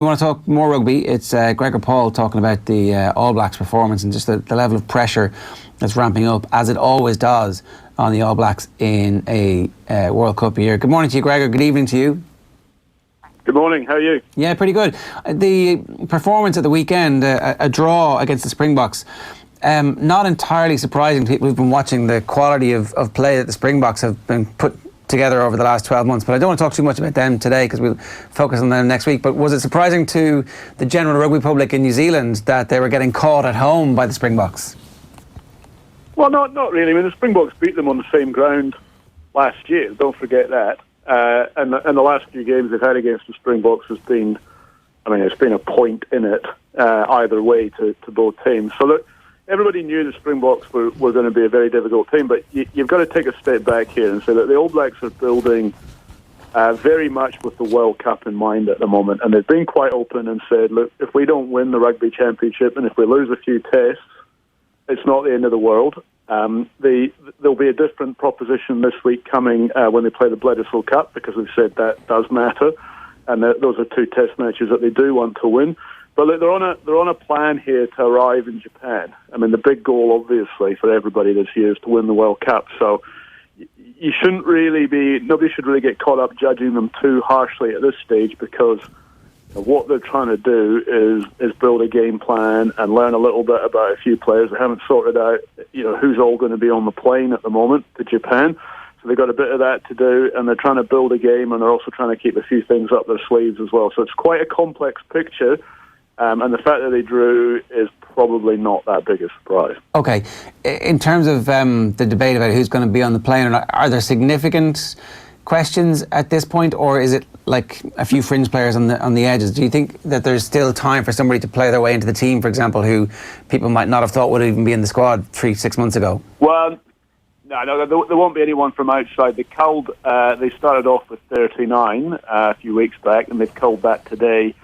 We want to talk more rugby. It's Gregor Paul talking about the All Blacks performance and just the level of pressure that's ramping up, as it always does, on the All Blacks in a World Cup year. Good morning to you, Gregor. Good evening to you. Good morning. How are you? Yeah, pretty good. The performance at the weekend, a draw against the Springboks, not entirely surprising to people who've been watching the quality of play that the Springboks have been put together over the last 12 months, but I don't want to talk too much about them today because we'll focus on them next week. But was it surprising to the general rugby public in New Zealand that they were getting caught at home by the Springboks? Well, not really. I mean, the Springboks beat them on the same ground last year. Don't forget that. And the last few games they've had against the Springboks has been, it's been a point in it either way to both teams. So look, everybody knew the Springboks were going to be a very difficult team, but you've got to take a step back here and say that the All Blacks are building very much with the World Cup in mind at the moment, and they've been quite open and said, look, if we don't win the Rugby Championship and if we lose a few tests, it's not the end of the world. There'll be a different proposition this week coming when they play the Bledisloe Cup, because we've said that does matter, and those are two test matches that they do want to win. But look, they're on a plan here to arrive in Japan. I mean, the big goal, obviously, for everybody this year is to win the World Cup. So you shouldn't nobody should really get caught up judging them too harshly at this stage, because what they're trying to do is build a game plan and learn a little bit about a few players. They haven't sorted out, who's all going to be on the plane at the moment to Japan. So they've got a bit of that to do, and they're trying to build a game, and they're also trying to keep a few things up their sleeves as well. So it's quite a complex picture. And the fact that they drew is probably not that big a surprise. Okay. In terms of the debate about who's going to be on the plane, or not, are there significant questions at this point, or is it like a few fringe players on the edges? Do you think that there's still time for somebody to play their way into the team, for example, who people might not have thought would even be in the squad 3-6 months ago? Well, no, there won't be anyone from outside. They started off with 39 a few weeks back, and they've culled that today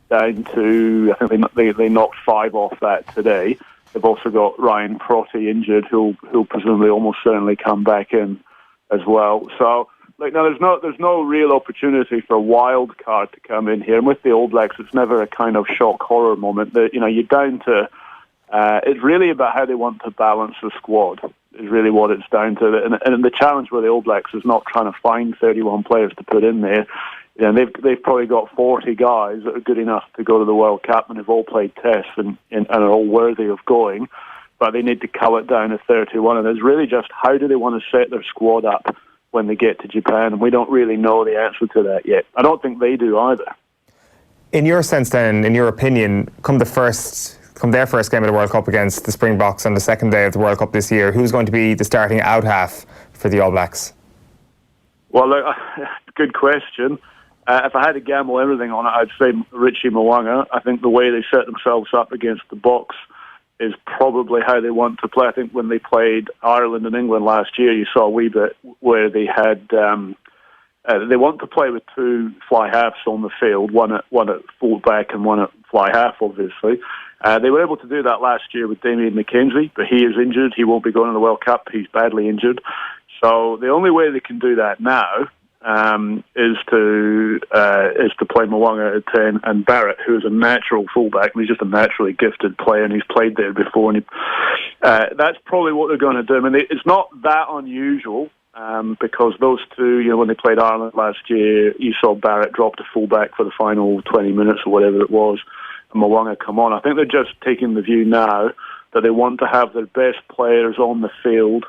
down to, I think they knocked 5 off that today. They've also got Ryan Protty injured, who'll presumably almost certainly come back in as well. So, there's no real opportunity for a wild card to come in here. And with the All Blacks, it's never a kind of shock horror moment. You're down to, it's really about how they want to balance the squad, is really what it's down to. And the challenge with the All Blacks is not trying to find 31 players to put in there. They've probably got 40 guys that are good enough to go to the World Cup, and have all played tests and are all worthy of going, but they need to cull it down to 31. And it's really just, how do they want to set their squad up when they get to Japan? And we don't really know the answer to that yet. I don't think they do either. In your sense then, in your opinion, come their first game of the World Cup against the Springboks on the second day of the World Cup this year, who's going to be the starting out half for the All Blacks? Well, look, good question. If I had to gamble everything on it, I'd say Richie Mo'unga. I think the way they set themselves up against the Boks is probably how they want to play. I think when they played Ireland and England last year, you saw a wee bit where they had they want to play with 2 fly halves on the field, one at full back and one at fly half, obviously. They were able to do that last year with Damien McKenzie, but he is injured. He won't be going to the World Cup. He's badly injured. So the only way they can do that now is to play Mo'unga at 10, and Barrett, who is a natural fullback, and he's just a naturally gifted player, and he's played there before. And that's probably what they're going to do. I mean, it's not that unusual because those two, when they played Ireland last year, you saw Barrett drop to fullback for the final 20 minutes or whatever it was, and Mo'unga come on. I think they're just taking the view now that they want to have their best players on the field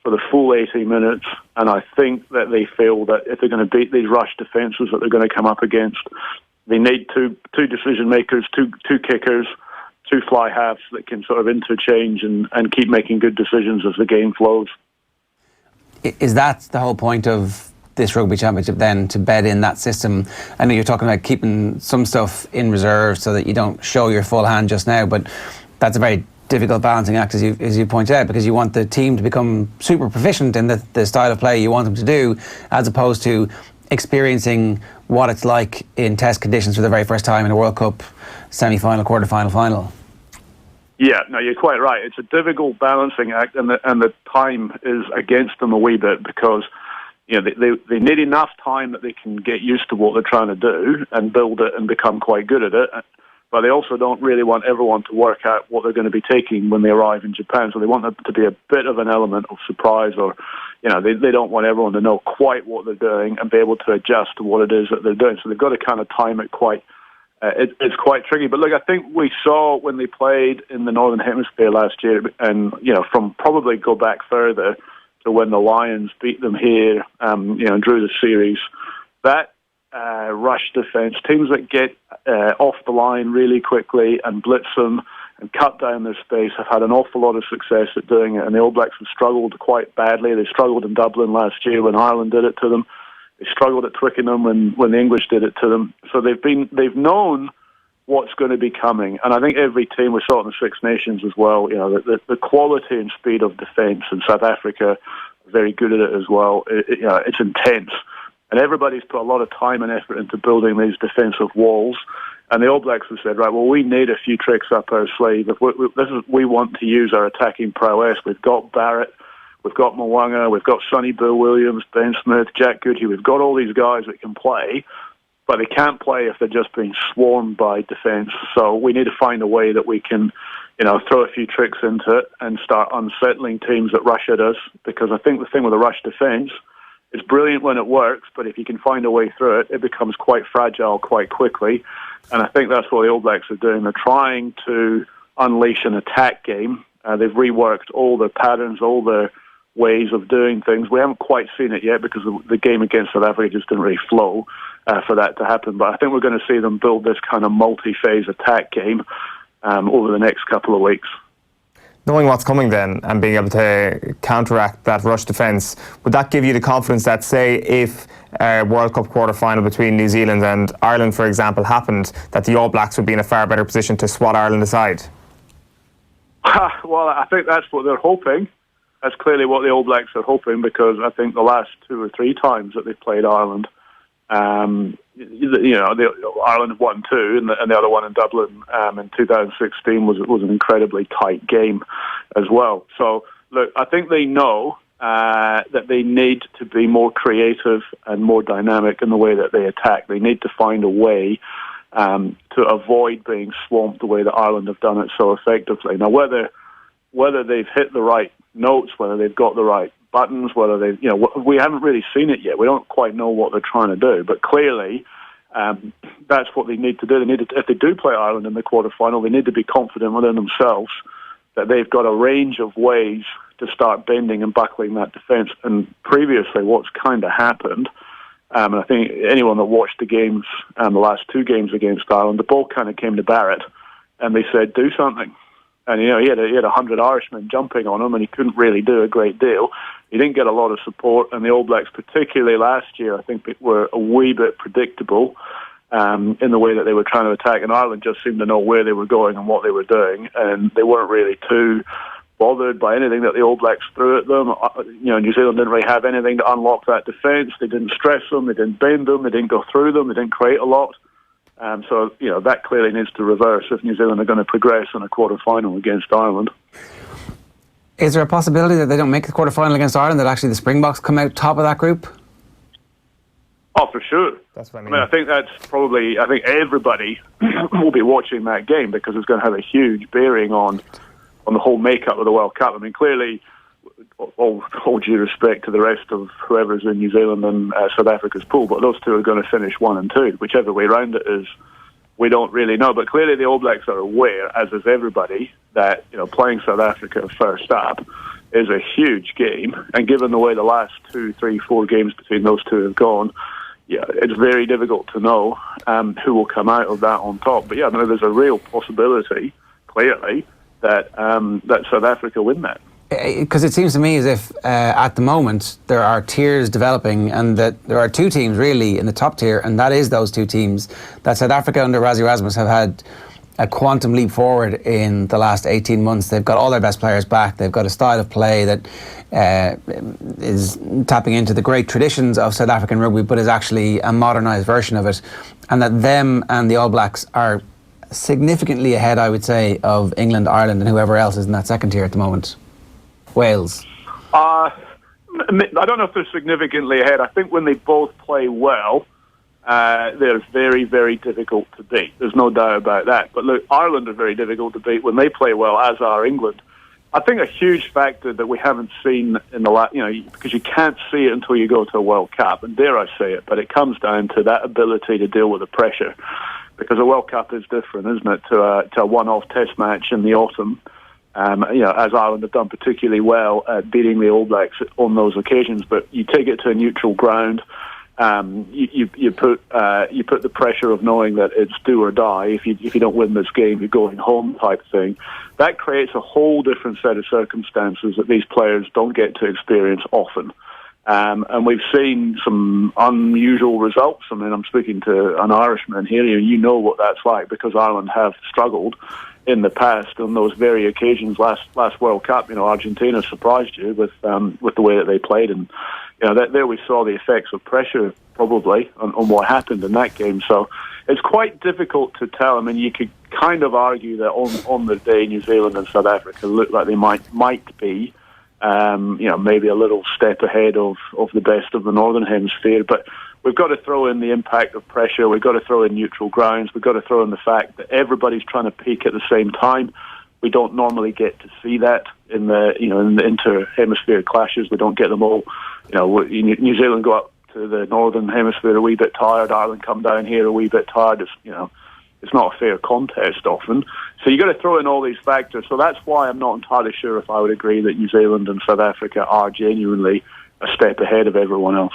for the full 80 minutes, and I think that they feel that if they're going to beat these rush defences that they're going to come up against, they need two decision makers, two kickers, 2 fly halves that can sort of interchange and keep making good decisions as the game flows. Is that the whole point of this Rugby Championship then, to bed in that system? I know you're talking about keeping some stuff in reserve so that you don't show your full hand just now, but that's a very difficult balancing act, as you pointed out, because you want the team to become super proficient in the style of play you want them to do, as opposed to experiencing what it's like in test conditions for the very first time in a World Cup semi-final, quarter-final, final. Yeah, no, you're quite right. It's a difficult balancing act, and the time is against them a wee bit, because they need enough time that they can get used to what they're trying to do and build it and become quite good at it. But they also don't really want everyone to work out what they're going to be taking when they arrive in Japan. So they want there to be a bit of an element of surprise, or they don't want everyone to know quite what they're doing and be able to adjust to what it is that they're doing. So they've got to kind of time it quite. It's quite tricky. But look, I think we saw when they played in the Northern Hemisphere last year, and from probably go back further to when the Lions beat them here, and drew the series, that rush defence, teams that get off the line really quickly and blitz them and cut down their space, have had an awful lot of success at doing it. And the All Blacks have struggled quite badly. They struggled in Dublin last year when Ireland did it to them. They struggled at Twickenham when the English did it to them. So they've known what's going to be coming. And I think every team, we saw it in the Six Nations as well, the quality and speed of defence, and South Africa are very good at it as well. It's intense. And everybody's put a lot of time and effort into building these defensive walls. And the All Blacks have said, right, well, we need a few tricks up our sleeve. We want to use our attacking prowess. We've got Barrett, we've got Mwanga, we've got Sonny Bill Williams, Ben Smith, Jack Goodhue. We've got all these guys that can play, but they can't play if they're just being swarmed by defence. So we need to find a way that we can, throw a few tricks into it and start unsettling teams that rush at us. Because I think the thing with the rush defence, it's brilliant when it works, but if you can find a way through it, it becomes quite fragile quite quickly. And I think that's what the All Blacks are doing. They're trying to unleash an attack game. They've reworked all their patterns, all their ways of doing things. We haven't quite seen it yet because the game against South Africa just didn't really flow for that to happen. But I think we're going to see them build this kind of multi-phase attack game over the next couple of weeks. Knowing what's coming then and being able to counteract that rush defence, would that give you the confidence that, say, if a World Cup quarter-final between New Zealand and Ireland, for example, happened, that the All Blacks would be in a far better position to swat Ireland aside? Well, I think that's what they're hoping. That's clearly what the All Blacks are hoping, because I think the last 2 or 3 times that they've played Ireland, Ireland won 2, and the other one in Dublin in 2016 was an incredibly tight game as well. So, look, I think they know that they need to be more creative and more dynamic in the way that they attack. They need to find a way to avoid being swamped the way that Ireland have done it so effectively. Now, whether they've hit the right notes, whether they've got the right buttons, whether they, we haven't really seen it yet. We don't quite know what they're trying to do, but clearly that's what they need to do. They need to, if they do play Ireland in the quarterfinal, they need to be confident within themselves that they've got a range of ways to start bending and buckling that defence. And previously, what's kind of happened, and I think anyone that watched the games, the last 2 games against Ireland, the ball kind of came to Barrett, and they said, "Do something." And, he had 100 Irishmen jumping on him, and he couldn't really do a great deal. He didn't get a lot of support, and the All Blacks, particularly last year, I think were a wee bit predictable in the way that they were trying to attack. And Ireland just seemed to know where they were going and what they were doing, and they weren't really too bothered by anything that the All Blacks threw at them. New Zealand didn't really have anything to unlock that defence. They didn't stress them, they didn't bend them, they didn't go through them, they didn't create a lot. So, that clearly needs to reverse if New Zealand are going to progress in a quarter-final against Ireland. Is there a possibility that they don't make the quarter-final against Ireland, that actually the Springboks come out top of that group? Oh, for sure. That's what I mean. I think that's probably, I think everybody will be watching that game, because it's going to have a huge bearing on the whole makeup of the World Cup. I mean, clearly, all due respect to the rest of whoever's in New Zealand and South Africa's pool, but those 2 are going to finish 1 and 2. Whichever way round it is, we don't really know. But clearly the All Blacks are aware, as is everybody, that playing South Africa first up is a huge game. And given the way the last 2, 3, 4 games between those 2 have gone, it's very difficult to know who will come out of that on top. But there's a real possibility, clearly, that South Africa win that. Because it seems to me as if at the moment there are tiers developing, and that there are 2 teams really in the top tier, and that is those 2 teams that South Africa under Rassie Erasmus have had a quantum leap forward in the last 18 months. They've got all their best players back. They've got a style of play that is tapping into the great traditions of South African rugby, but is actually a modernised version of it. And that them and the All Blacks are significantly ahead, I would say, of England, Ireland and whoever else is in that second tier at the moment. Wales. I don't know if they're significantly ahead. I think when they both play well, they're very, very difficult to beat. There's no doubt about that. But look, Ireland are very difficult to beat when they play well, as are England. I think a huge factor that we haven't seen in the last, because you can't see it until you go to a World Cup, and dare I say it, but it comes down to that ability to deal with the pressure. Because a World Cup is different, isn't it, to a one-off Test match in the autumn. As Ireland have done particularly well at beating the All Blacks on those occasions. But you take it to a neutral ground. You put the pressure of knowing that it's do or die. If you don't win this game, you're going home type thing. That creates a whole different set of circumstances that these players don't get to experience often. And we've seen some unusual results. I mean, I'm speaking to an Irishman here. You know what that's like, because Ireland have struggled in the past on those very occasions. Last World Cup, Argentina surprised you with the way that they played, and there we saw the effects of pressure probably on what happened in that game. So it's quite difficult to tell. I mean, you could kind of argue that on the day New Zealand and South Africa looked like they might be. Maybe a little step ahead of the best of the Northern Hemisphere, but we've got to throw in the impact of pressure. We've got to throw in neutral grounds. We've got to throw in the fact that everybody's trying to peak at the same time. We don't normally get to see that in the inter-hemisphere clashes. We don't get them all. New Zealand go up to the Northern Hemisphere a wee bit tired. Ireland come down here a wee bit tired. It's not a fair contest often. So you've got to throw in all these factors. So that's why I'm not entirely sure if I would agree that New Zealand and South Africa are genuinely a step ahead of everyone else.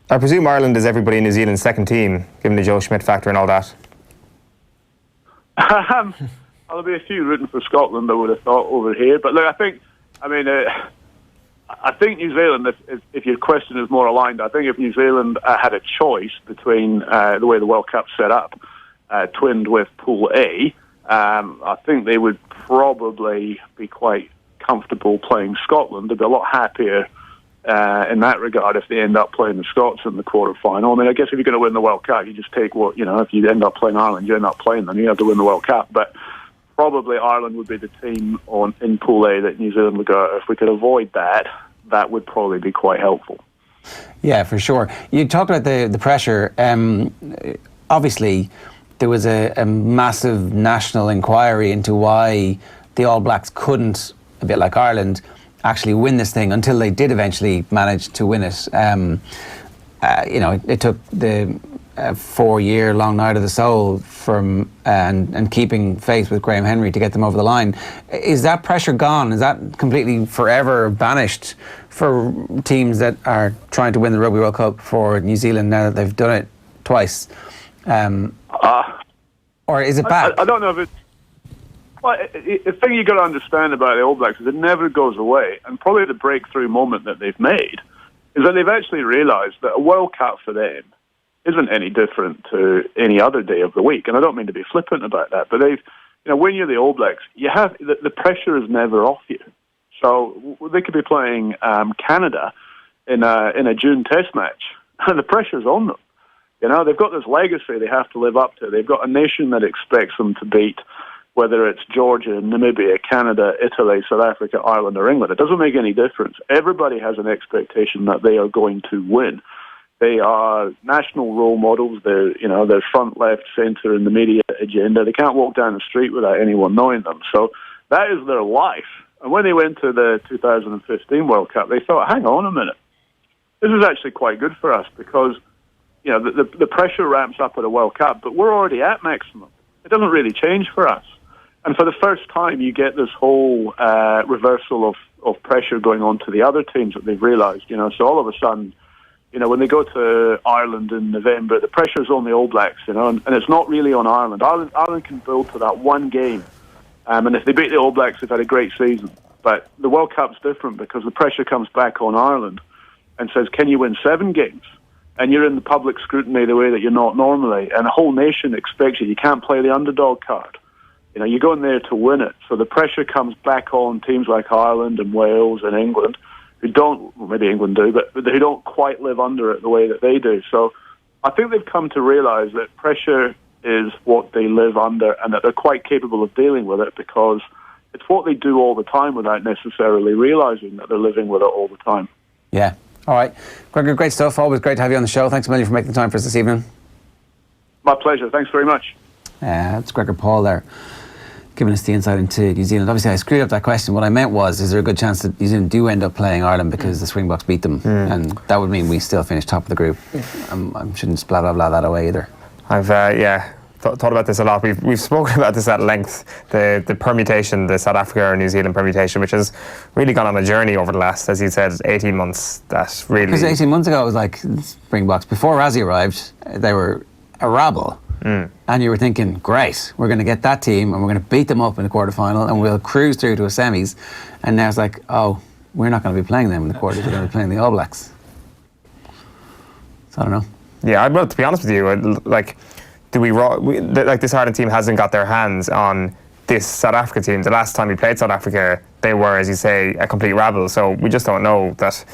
I presume Ireland is everybody in New Zealand's second team, given the Joe Schmidt factor and all that. There'll be a few rooting for Scotland, I would have thought, over here. But look, I think New Zealand, if your question is more aligned, I think if New Zealand had a choice between the way the World Cup's set up, twinned with Pool A, I think they would probably be quite comfortable playing Scotland. They'd be a lot happier in that regard if they end up playing the Scots in the quarter-final. I mean, I guess if you're going to win the World Cup, you just take if you end up playing Ireland, you end up playing them. You have to win the World Cup. But probably Ireland would be the team in Pool A that New Zealand would go. If we could avoid that, that would probably be quite helpful. Yeah, for sure. You talked about the pressure. Obviously, there was a massive national inquiry into why the All Blacks couldn't, a bit like Ireland, actually win this thing until they did eventually manage to win it. It took the 4-year long night of the soul from and keeping faith with Graham Henry to get them over the line. Is that pressure gone? Is that completely forever banished for teams that are trying to win the Rugby World Cup for New Zealand now that they've done it twice? Or is it back? I don't know if it's... Well, the thing you've got to understand about the All Blacks is it never goes away. And probably the breakthrough moment that they've made is that they've actually realised that a World Cup for them isn't any different to any other day of the week. And I don't mean to be flippant about that, but when you're the All Blacks, you have the pressure is never off you. So they could be playing Canada in a June Test match, and the pressure's on them. They've got this legacy they have to live up to. They've got a nation that expects them to beat, whether it's Georgia, Namibia, Canada, Italy, South Africa, Ireland, or England. It doesn't make any difference. Everybody has an expectation that they are going to win. They are national role models. They're front, left, centre in the media agenda. They can't walk down the street without anyone knowing them. So that is their life. And when they went to the 2015 World Cup, they thought, hang on a minute. This is actually quite good for us because the pressure ramps up at a World Cup, but we're already at maximum. It doesn't really change for us. And for the first time, you get this whole reversal of pressure going on to the other teams that they've realised. So all of a sudden, when they go to Ireland in November, the pressure's on the All Blacks, and it's not really on Ireland. Ireland can build to that one game. And if they beat the All Blacks, they've had a great season. But the World Cup's different because the pressure comes back on Ireland and says, can you win 7 games? And you're in the public scrutiny the way that you're not normally. And the whole nation expects you. You can't play the underdog card. You're going there to win it. So the pressure comes back on teams like Ireland and Wales and England who don't, well, maybe England do, but who don't quite live under it the way that they do. So I think they've come to realise that pressure is what they live under and that they're quite capable of dealing with it because it's what they do all the time without necessarily realising that they're living with it all the time. Yeah. All right. Gregor, great stuff. Always great to have you on the show. Thanks a million for making the time for us this evening. My pleasure. Thanks very much. It's Gregor Paul there, giving us the insight into New Zealand. Obviously, I screwed up that question. What I meant was, is there a good chance that New Zealand do end up playing Ireland because the Springboks beat them? And that would mean we still finish top of the group. I shouldn't blah, blah, blah that away either. I've, thought about this a lot. We've spoken about this at length, the permutation, the South Africa or New Zealand permutation, which has really gone on a journey over the last, as you said, 18 months. That really... Because 18 months ago, it was like Springboks. Before Razzie arrived, they were a rabble. And you were thinking, great, we're going to get that team and we're going to beat them up in the quarterfinal and we'll cruise through to a semis. And now it's like, oh, we're not going to be playing them in the quarters, we're going to be playing the All Blacks. So I don't know. Yeah, well, to be honest with you, like, this Ireland team hasn't got their hands on this South Africa team. The last time we played South Africa, they were, as you say, a complete rabble. So we just don't know that.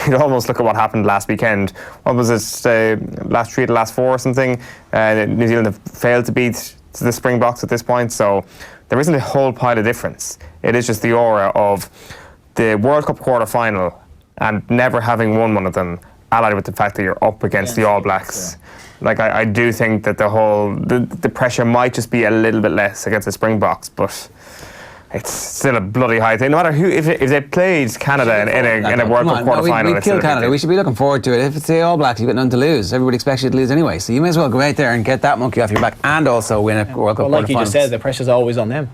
You'd almost look at what happened last weekend. What was it, last 3 to last 4 or something? New Zealand have failed to beat the Springboks at this point, so there isn't a whole pile of difference. It is just the aura of the World Cup quarter-final and never having won one of them, allied with the fact that you're up against the All Blacks. Yeah. Like, I do think that the pressure might just be a little bit less against the Springboks, but it's still a bloody high thing. No matter who, if they played Canada in a World Cup quarter-final, we kill Canada. We should be looking forward to it. If it's the All Blacks, you've got nothing to lose. Everybody expects you to lose anyway, so you may as well go out there and get that monkey off your back and also win a World Cup quarter-final. Like you just said, the pressure's always on them.